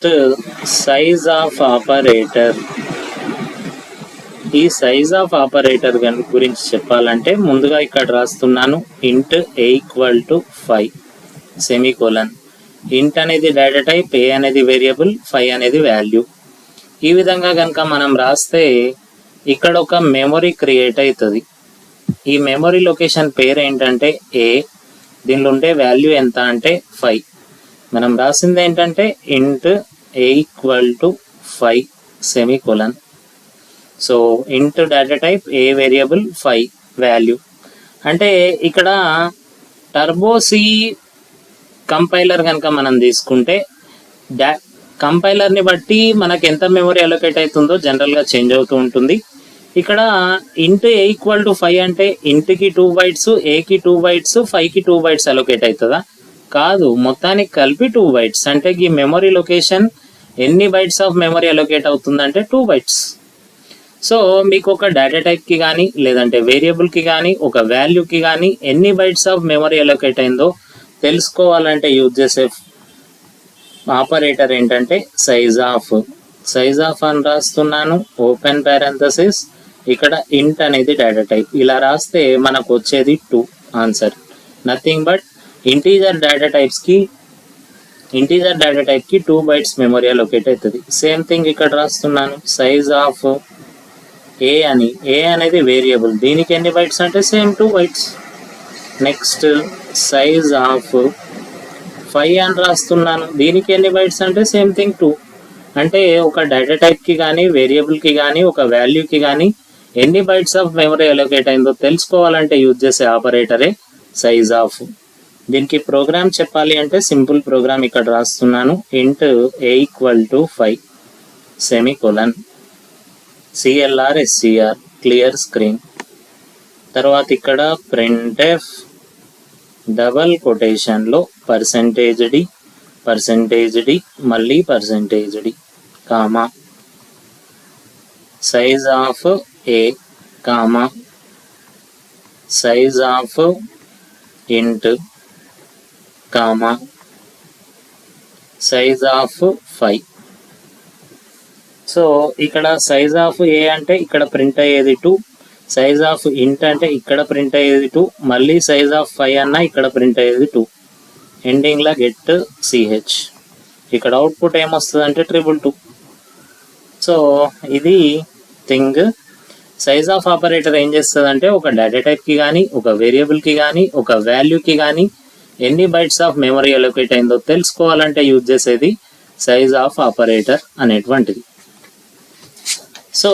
Size of operator. ఈ size of operator గురించి చెప్పాలంటే ముందుగా ఇక్కడ రాస్తున్నాను int a=5 సెమీకోలన్. int అనేది డేటా టైప్, a అనేది వేరియబుల్, 5 అనేది వాల్యూ. ఈ విధంగా కనుక మనం రాస్తే ఇక్కడ ఒక మెమరీ క్రియేట్ అవుతుంది. ఈ మెమరీ లొకేషన్ పేరు ఏంటంటే a, దీనిలో ఉండే వాల్యూ ఎంత అంటే 5. మనం రాసింది ఏంటంటే int a=5 semicolon. So int data type a variable 5 value. అంటే ఇక్కడ టర్బో సి కంపైలర్ కనుక మనం తీసుకుంటే కంపైలర్ని బట్టి మనకు ఎంత మెమరీ అలొకేట్ అవుతుందో జనరల్గా చేంజ్ అవుతూ ఉంటుంది. ఇక్కడ int a=5 అంటే ఇంట్కి 2 బైట్స్, ఏకి 2 బైట్స్, 5కి 2 బైట్స్ అలొకేట్ అవుతుందా? కాదు, మొత్తానికి కలిపి 2 బైట్స్. అంటే ఈ మెమరీ లొకేషన్ ఎన్ని బైట్స్ ఆఫ్ మెమరీ అలొకేట్ అవుతుందంటే 2 బైట్స్. సో మీకు ఒక డేటా టైప్కి కానీ లేదంటే వేరియబుల్కి కానీ ఒక వాల్యూకి కానీ ఎన్ని బైట్స్ ఆఫ్ మెమరీ అలొకేట్ అయిందో తెలుసుకోవాలంటే యూజ్ చేసే ఆపరేటర్ ఏంటంటే సైజ్ ఆఫ్. సైజ్ ఆఫ్ అని రాస్తున్నాను, ఓపెన్ పారెంథసిస్, ఇక్కడ int అనేది డేటా టైప్. ఇలా రాస్తే మనకు వచ్చేది 2 answer. Nothing but integer data టైప్కి 2 బైట్స్ మెమరీ అలొకేట్ అవుతుంది. సేమ్ థింగ్ ఇక్కడ రాస్తున్నాను సైజ్ ఆఫ్ ఏ అని. ఏ అనేది వేరియబుల్, దీనికి ఎన్ని బైట్స్ అంటే same 2 bytes. Next size of 5 అని రాస్తున్నాను, దీనికి ఎన్ని బైట్స్ అంటే సేమ్ థింగ్ 2. అంటే ఒక డేటా టైప్కి కానీ వేరియబుల్కి కానీ ఒక వాల్యూకి కానీ ఎన్ని బైట్స్ ఆఫ్ మెమరీ అలొకేట్ అయిందో తెలుసుకోవాలంటే యూజ్ చేసే ఆపరేటరే సైజ్ ఆఫ్. దీనికి ప్రోగ్రామ్ చెప్పాలి అంటే సింపుల్ ప్రోగ్రామ్ ఇక్కడ రాస్తున్నాను int a=5 semicolon CLR clear screen. తర్వాత ఇక్కడ printf డబల్ కొటేషన్లో %d మళ్ళీ %d comma size of a comma size of int comma size of 5. So ఇక్కడ సైజ్ ఆఫ్ ఏ అంటే ఇక్కడ ప్రింట్ అయ్యేది 2, సైజ్ ఆఫ్ int అంటే ఇక్కడ ప్రింట్ అయ్యేది 2, మళ్ళీ సైజ్ ఆఫ్ 5 అన్న ఇక్కడ ప్రింట్ అయ్యేది 2. ఎండింగ్లో గెట్ ch. ఇక్కడ అవుట్పుట్ ఏమొస్తుంది అంటే 222. సో ఇది థింగ్. సైజ్ ఆఫ్ ఆపరేటర్ ఏం చేస్తుంది అంటే ఒక డేటా టైప్కి కానీ ఒక వేరియబుల్కి కానీ ఒక వాల్యూకి కానీ ఎన్ని బైట్స్ ఆఫ్ మెమరీ అలొకేట్ అయిందో తెలుసుకోవాలంటే యూజ్ చేసేది సైజ్ ఆఫ్ ఆపరేటర్ అనేటువంటిది. సో